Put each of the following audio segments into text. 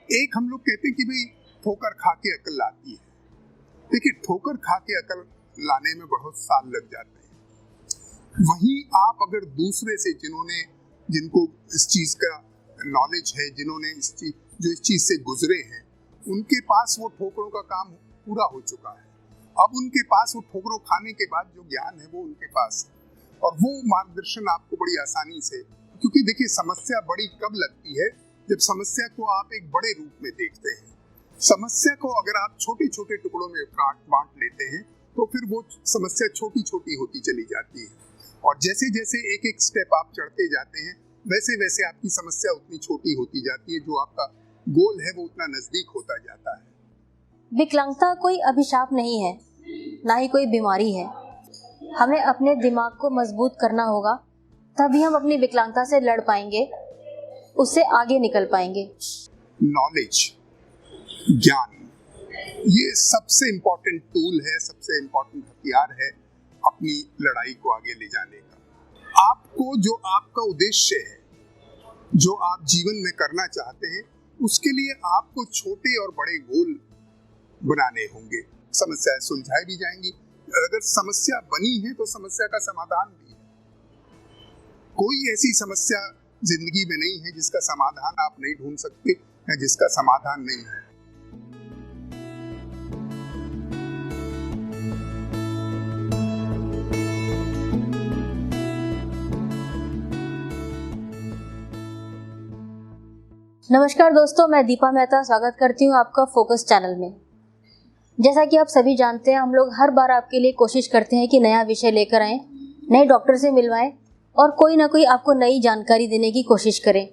एक हम लोग कहते हैं कि भाई ठोकर खा के अकल आती है। देखिए, ठोकर खा के अकल लाने में बहुत साल लग जाते हैं। वहीं आप अगर दूसरे से जिनको इस चीज का नॉलेज है, जिन्होंने इस चीज से गुजरे हैं, उनके पास वो ठोकरों का काम पूरा हो चुका है। अब उनके पास वो ठोकरों खाने के बाद जो ज्ञान है वो उनके पास है, और वो मार्गदर्शन आपको बड़ी आसानी से, क्योंकि देखिए समस्या बड़ी कब लगती है, जब समस्या को आप एक बड़े रूप में देखते हैं। समस्या को अगर आप छोटे छोटे टुकड़ों में बांट लेते हैं तो फिर वो समस्या छोटी छोटी होती चली जाती है, और जैसे जैसे एक एक स्टेप आप चढ़ते जाते हैं वैसे वैसे आपकी समस्या उतनी छोटी होती जाती है, जो आपका गोल है वो उतना नजदीक होता जाता है। विकलांगता कोई अभिशाप नहीं है, ना ही कोई बीमारी है। हमें अपने दिमाग को मजबूत करना होगा, तभी हम अपनी विकलांगता से लड़ पाएंगे, उससे आगे निकल पाएंगे। नॉलेज, ज्ञान, ये सबसे इम्पोर्टेंट टूल है, सबसे इम्पोर्टेंट हथियार है अपनी लड़ाई को आगे ले जाने का। आपको जो आपका उद्देश्य है, जो आप जीवन में करना चाहते हैं, उसके लिए आपको छोटे और बड़े गोल बनाने होंगे। समस्याएं सुलझाई भी जाएंगी। अगर समस्या बनी है तो समस्या का समाधान भी है। कोई ऐसी समस्या जिंदगी में नहीं है जिसका समाधान आप नहीं ढूंढ सकते या जिसका समाधान नहीं है। नमस्कार दोस्तों, मैं दीपा मेहता स्वागत करती हूँ आपका फोकस चैनल में। जैसा कि आप सभी जानते हैं, हम लोग हर बार आपके लिए कोशिश करते हैं कि नया विषय लेकर आएं, नए डॉक्टर से मिलवाएं और कोई ना कोई आपको नई जानकारी देने की कोशिश करें।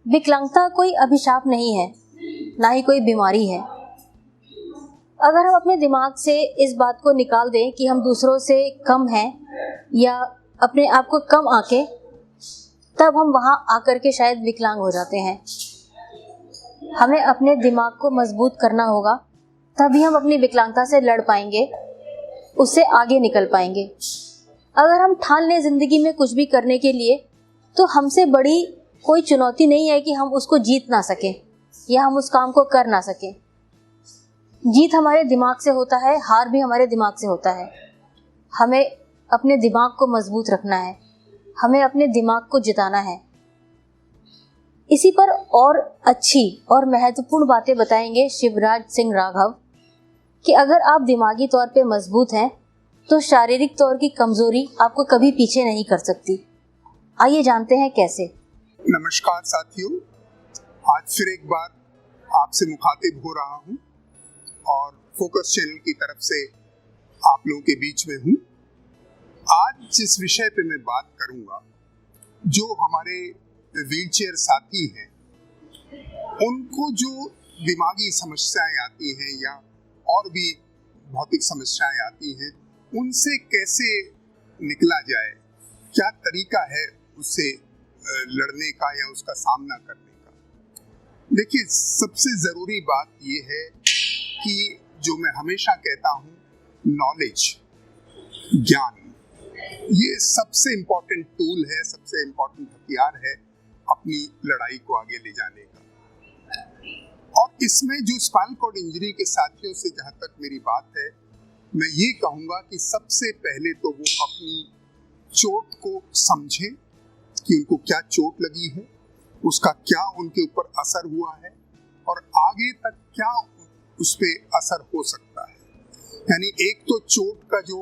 विकलांगता कोई अभिशाप नहीं है, ना ही कोई बीमारी है। अगर हम अपने दिमाग से इस बात को निकाल दें कि हम दूसरों से कम हैं या अपने आप को कम आंकें, तब हम वहां आकर के शायद विकलांग हो जाते हैं। हमें अपने दिमाग को मजबूत करना होगा, तभी हम अपनी विकलांगता से लड़ पाएंगे, उससे आगे निकल पाएंगे। अगर हम ठान लें जिंदगी में कुछ भी करने के लिए, तो हमसे बड़ी कोई चुनौती नहीं है कि हम उसको जीत ना सकें या हम उस काम को कर ना सकें। जीत हमारे दिमाग से होता है, हार भी हमारे दिमाग से होता है। हमें अपने दिमाग को मजबूत रखना है, हमें अपने दिमाग को जिताना है। इसी पर और अच्छी और महत्वपूर्ण बातें बताएंगे शिवराज सिंह राघव कि अगर आप दिमागी तौर पे मजबूत हैं तो शारीरिक तौर की कमजोरी आपको कभी पीछे नहीं कर सकती। आइए जानते हैं कैसे। नमस्कार साथियों, आज फिर एक बार आपसे मुखातिब हो रहा हूं और फोकस चैनल की तरफ से आप लोगों के बीच में हूं। आज जिस विषय पे मैं बात करूंगा, जो हमारे व्हीलचेयर साथी हैं, उनको जो दिमागी समस्याएं आती हैं या और भी भौतिक समस्याएं आती हैं, उनसे कैसे निकला जाए, क्या तरीका है उससे लड़ने का या उसका सामना करने का। देखिए, सबसे जरूरी बात ये है कि जो मैं हमेशा कहता हूँ, नॉलेज, ज्ञान, ये सबसे इम्पोर्टेंट टूल है, सबसे इम्पोर्टेंट हथियार है अपनी लड़ाई को आगे ले जाने का। और इसमें जो स्पाइनल कॉर्ड इंजरी के साथियों से जहाँ तक मेरी बात है, मैं ये कहूँगा कि सबसे पहले तो वो अपनी चोट को समझें कि उनको क्या चोट लगी है, उसका क्या उनके ऊपर असर हुआ है और आगे तक क्या उस पर असर हो सकता है। यानी एक तो चोट का जो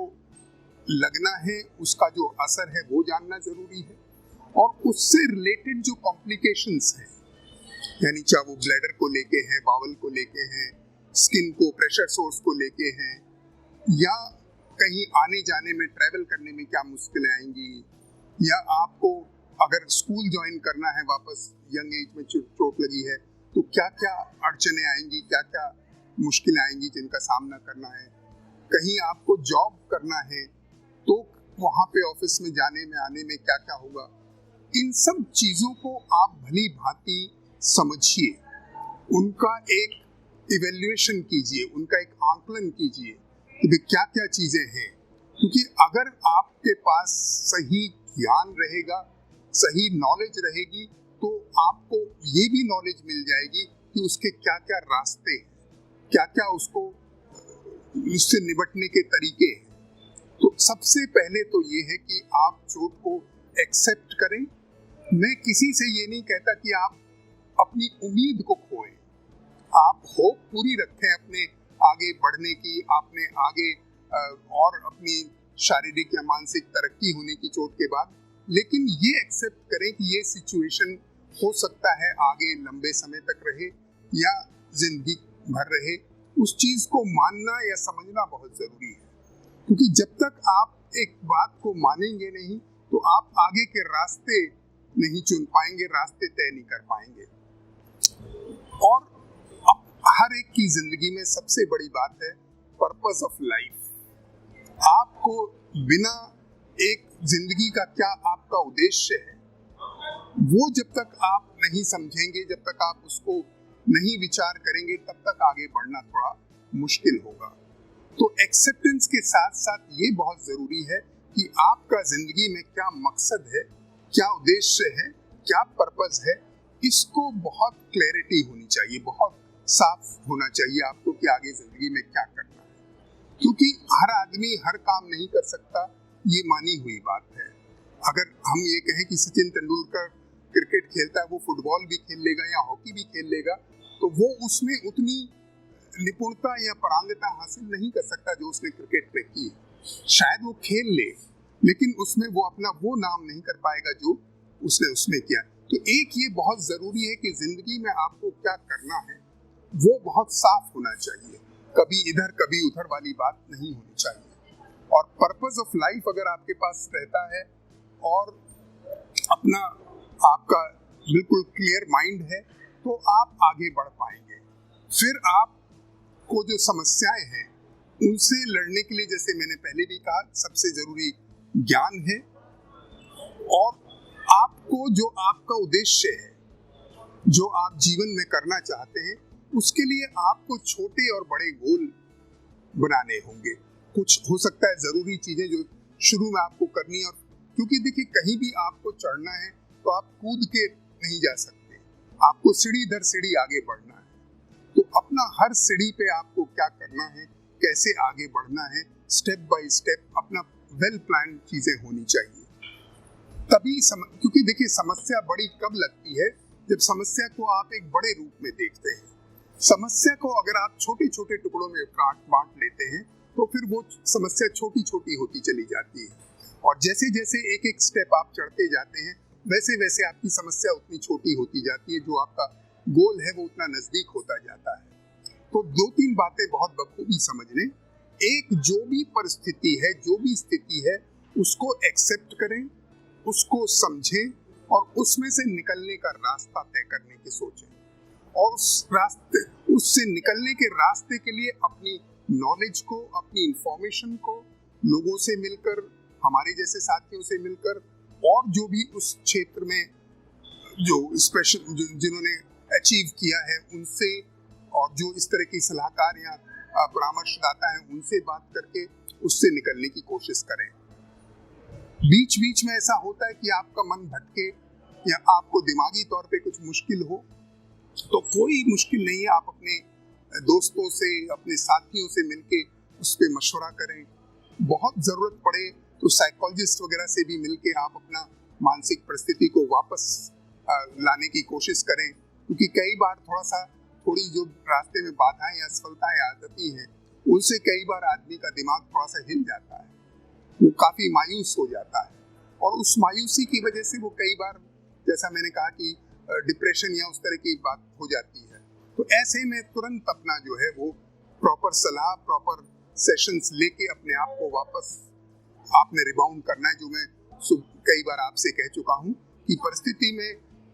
लगना है, उसका जो असर है वो जानना जरूरी है, और उससे रिलेटेड जो कॉम्प्लिकेशंस हैं, यानी चाहे वो ब्लैडर को लेके हैं, बावल को लेके हैं, स्किन को, प्रेशर सोर्स को लेके हैं, या कहीं आने जाने में, ट्रैवल करने में क्या मुश्किलें आएंगी, या आपको अगर स्कूल ज्वाइन करना है वापस यंग एज में चोट लगी है तो क्या क्या अड़चने आएंगी, क्या क्या मुश्किलें आएंगी जिनका सामना करना है। कहीं आपको जॉब करना है तो वहाँ पे ऑफिस में जाने में, आने में क्या क्या होगा। इन सब चीज़ों को आप भली भांति समझिए, उनका एक इवैल्यूएशन कीजिए, उनका एक आंकलन कीजिए कि क्या क्या चीज़ें हैं। क्योंकि अगर आपके पास सही ज्ञान रहेगा, सही नॉलेज रहेगी, तो आपको ये भी नॉलेज मिल जाएगी कि उसके क्या क्या रास्ते हैं, क्या क्या उसको उससे निपटने के तरीके हैं। तो सबसे पहले तो ये है कि आप चोट को एक्सेप्ट करें। मैं किसी से ये नहीं कहता कि आप अपनी उम्मीद को खोएं, आप होप पूरी रखें अपने आगे बढ़ने की, आपने आगे और अपनी शारीरिक या मानसिक तरक्की होने की चोट के बाद, लेकिन ये एक्सेप्ट करें कि ये सिचुएशन हो सकता है आगे लंबे समय तक रहे या जिंदगी भर रहे। उस चीज को मानना या समझना बहुत जरूरी है, क्योंकि जब तक आप एक बात को मानेंगे नहीं तो आप आगे के रास्ते नहीं चुन पाएंगे, रास्ते तय नहीं कर पाएंगे। और हर एक की जिंदगी में सबसे बड़ी बात है पर्पस ऑफ लाइफ। आपको बिना एक जिंदगी का क्या आपका उद्देश्य है, वो जब तक आप नहीं समझेंगे, जब तक आप उसको नहीं विचार करेंगे, तब तक आगे बढ़ना थोड़ा मुश्किल होगा। तो एक्सेप्टेंस के साथ साथ ये बहुत जरूरी है कि आपका जिंदगी में क्या मकसद है, क्या उद्देश्य है, क्या पर्पस है, इसको बहुत क्लैरिटी होनी चाहिए, बहुत साफ होना चाहिए आपको कि आगे जिंदगी में क्या करना है। क्योंकि हर आदमी हर काम नहीं कर सकता, ये मानी हुई बात है। अगर हम ये कहें कि सचिन तेंदुलकर क्रिकेट खेलता है, वो फुटबॉल भी खेल लेगा या हॉकी भी खेल लेगा, तो वो उसमें उतनी निपुणता या पारंगता हासिल नहीं कर सकता जो उसने क्रिकेट में की है। शायद वो खेल ले, लेकिन उसमें वो अपना वो नाम नहीं कर पाएगा जो उसने उसमें किया। तो एक ये बहुत जरूरी है कि जिंदगी में आपको क्या करना है वो बहुत साफ होना चाहिए, कभी इधर कभी उधर वाली बात नहीं होनी चाहिए। और पर्पस ऑफ लाइफ अगर आपके पास रहता है और अपना आपका बिल्कुल क्लियर माइंड है, तो आप आगे बढ़ पाएंगे। फिर आपको जो समस्याएं हैं उनसे लड़ने के लिए, जैसे मैंने पहले भी कहा, सबसे जरूरी ज्ञान है। और आपको जो आपका उद्देश्य है, जो आप जीवन में करना चाहते हैं, उसके लिए आपको छोटे और बड़े गोल बनाने होंगे। कुछ हो सकता है जरूरी चीजें जो शुरू में आपको करनी है, और क्योंकि देखिए कहीं भी आपको चढ़ना है तो आप कूद के नहीं जा सकते, आपको सीढ़ी दर सीढ़ी आगे बढ़ना है। तो अपना हर सीढ़ी पे आपको क्या करना है, कैसे आगे बढ़ना है, स्टेप बाय स्टेप अपना वेल प्लान चीजें होनी चाहिए। तभी क्योंकि देखिए समस्या बड़ी कब लगती है, जब समस्या को आप एक बड़े रूप में देखते हैं। समस्या को अगर आप छोटे छोटे टुकड़ों में काट बांट लेते हैं तो फिर वो समस्या छोटी छोटी होती चली जाती है, और जैसे जैसे एक एक स्टेप आप चढ़ते जाते हैं वैसे वैसे आपकी समस्या उतनी छोटी होती जाती है, जो आपका गोल है वो उतना नजदीक होता जाता है। तो दो तीन बातें बहुत बखूबी समझ लें। एक, जो भी परिस्थिति है, जो भी स्थिति है, उसको एक्सेप्ट करें, उसको समझें और उसमें से निकलने का रास्ता तय करने की सोचें। और उससे निकलने के रास्ते के लिए अपनी नॉलेज को, अपनी इंफॉर्मेशन को लोगों से मिलकर, हमारे जैसे साथियों से मिलकर, और जो भी उस क्षेत्र में जो स्पेशल जिन्होंने अचीव किया है उनसे, और जो इस तरह की सलाहकार या परामर्शदाता हैं उनसे बात करके उससे निकलने की कोशिश करें। बीच बीच में ऐसा होता है कि आपका मन भटके या आपको दिमागी तौर पे कुछ मुश्किल हो, तो कोई मुश्किल नहीं है, आप अपने दोस्तों से, अपने साथियों से मिलके उस पर मशवरा करें। बहुत जरूरत पड़े तो साइकोलॉजिस्ट वगैरह से भी मिलके आप अपना मानसिक परिस्थिति को वापस लाने की कोशिश करें, क्योंकि कई बार थोड़ी जो रास्ते में बाधाएं या असफलताएं आ जाती हैं, उनसे कई बार आदमी का दिमाग थोड़ा सा हिल जाता है, वो काफी मायूस हो जाता है, और उस मायूसी की वजह से वो कई बार, जैसा मैंने कहा कि डिप्रेशन या उस तरह की बात हो जाती है। तो ऐसे में तुरंत अपना जो है वो प्रॉपर सलाह, प्रॉपर सेशंस लेके अपने आप को वापस आपने रिबाउंड करना है। जो मैं कई बार आपसे कह चुका हूँ कि परिस्थिति में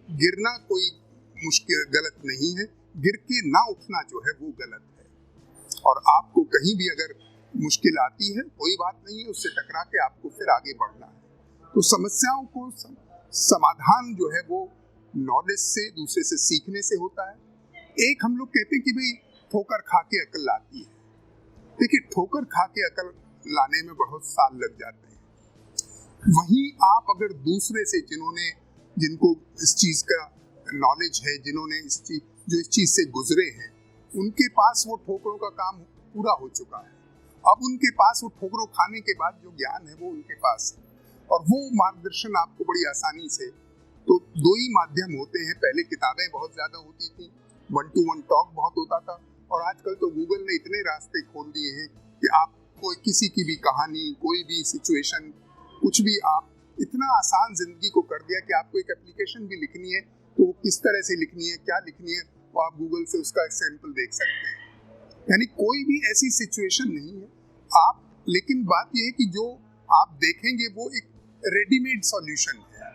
गिरना कोई मुश्किल गलत नहीं है, गिर के ना उठना जो है वो गलत है। और आपको कहीं भी अगर मुश्किल आती है, कोई बात नहीं है, उससे टकरा के आपको फिर आगे बढ़ना है। तो समस्याओं को समाधान जो है वो नॉलेज से, दूसरे से सीखने से होता है। एक हम लोग कहते हैं कि भाई ठोकर खा के अकल आती है। देखिए ठोकर खा के अकल लाने में बहुत साल लग जाते हैं। वहीं आप अगर दूसरे से, जिनको इस चीज का नॉलेज है, जिन्होंने इस चीज से गुजरे हैं, उनके पास वो ठोकरों का काम पूरा हो चुका है। अब उनके पास वो ठोकरों खाने के बाद जो ज्ञान है वो उनके पास है, और वो मार्गदर्शन आपको बड़ी आसानी से, तो दो ही माध्यम होते हैं। पहले किताबें बहुत ज्यादा होती थी, 1 to 1 टॉक बहुत होता था, और आजकल तो गूगल ने इतने रास्ते खोल दिए हैं कि आप कोई किसी की भी कहानी, कोई भी सिचुएशन, कुछ भी, आप इतना आसान जिंदगी को कर दिया कि आपको एक एप्लीकेशन भी लिखनी है तो वो किस तरह से लिखनी है, क्या लिखनी है, वो आप गूगल से उसका सैंपल देख सकते हैं। यानी कोई भी ऐसी सिचुएशन नहीं है आप, लेकिन बात यह है कि जो आप देखेंगे वो एक रेडीमेड सॉल्यूशन है।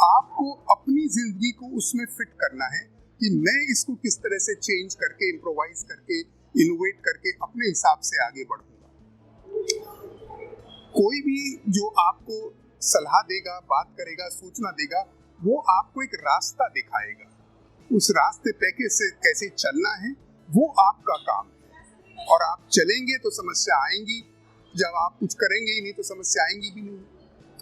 आपको अपनी जिंदगी को उसमें फिट करना है कि मैं इसको किस तरह से चेंज करके, इम्प्रोवाइज करके, इनोवेट करके अपने हिसाब से आगे बढ़ूंगा। कोई भी जो आपको सलाह देगा, बात करेगा, सूचना देगा, वो आपको एक रास्ता दिखाएगा। उस रास्ते पे कैसे चलना है वो आपका काम है, और आप चलेंगे तो समस्या आएंगी, जब आप कुछ करेंगे ही नहीं तो समस्या आएंगी भी नहीं।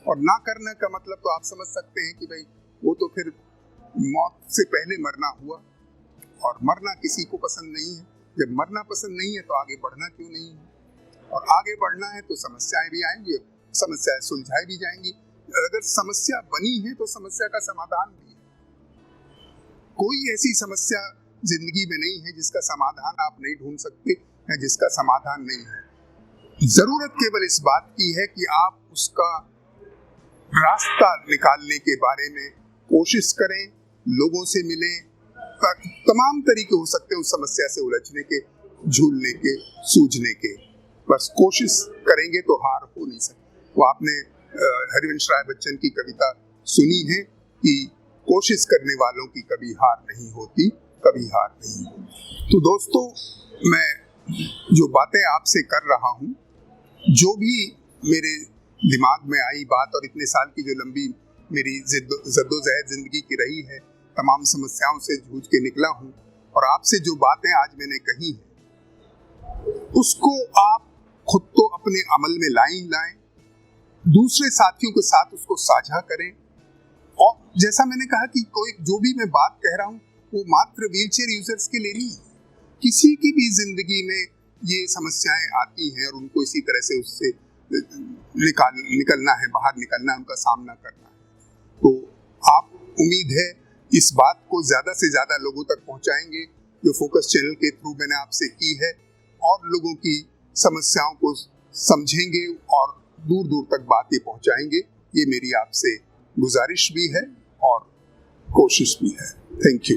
और ना करने का मतलब तो आप समझ सकते हैं कि भाई वो तो फिर मौत से पहले मरना हुआ, और मरना किसी को पसंद नहीं है। जब मरना पसंद नहीं है तो आगे बढ़ना क्यों नहीं है, और आगे बढ़ना है तो समस्याएं भी आएंगी, समस्याएं सुलझाई भी जाएंगी। अगर समस्या बनी है तो समस्या का समाधान भी है। कोई ऐसी समस्या जिंदगी में नहीं है जिसका समाधान आप नहीं ढूंढ सकते या जिसका समाधान नहीं है। जरूरत केवल इस बात की है कि आप उसका रास्ता निकालने के बारे में कोशिश करें, लोगों से मिलें, तमाम तरीके हो सकते हैं उस समस्या से उलझने के, झूलने के, सूझने के। बस कोशिश करेंगे तो हार हो नहीं सकती। वो आपने हरिवंश राय बच्चन की कविता सुनी है कि कोशिश करने वालों की कभी हार नहीं होती, कभी हार नहीं होती। तो दोस्तों, मैं जो बातें आपसे कर रहा हूँ, जो भी मेरे दिमाग में आई बात, और इतने साल की जो लंबी मेरी जद्दोजहद जिंदगी की रही है, तमाम समस्याओं से जूझ के निकला हूँ, और आपसे जो बातें आज मैंने कही हैं उसको आप खुद तो अपने अमल में लाएं, दूसरे साथियों के साथ उसको साझा करें। और जैसा मैंने कहा कि कोई जो भी मैं बात कह रहा हूँ वो मात्र व्हीलचेयर यूजर्स के लिए नहीं है, किसी की भी जिंदगी में ये समस्याएं आती हैं और उनको इसी तरह से उससे निकलना है, बाहर निकलना है, उनका सामना करना है। तो आप, उम्मीद है, इस बात को ज्यादा से ज्यादा लोगों तक पहुंचाएंगे जो फोकस चैनल के थ्रू मैंने आपसे की है, और लोगों की समस्याओं को समझेंगे और दूर दूर तक बातें पहुंचाएंगे। ये मेरी आपसे गुजारिश भी है और कोशिश भी है। Thank you.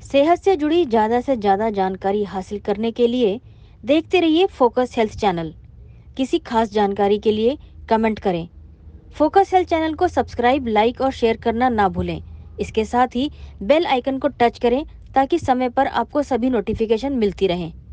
सेहत से जुड़ी ज्यादा से ज्यादा जानकारी हासिल करने के लिए देखते रहिए फोकस हेल्थ चैनल। किसी खास जानकारी के लिए कमेंट करें। फोकस हेल्थ चैनल को सब्सक्राइब, लाइक और शेयर करना ना भूलें। इसके साथ ही बेल आइकन को टच करें ताकि समय पर आपको सभी नोटिफिकेशन मिलती रहें।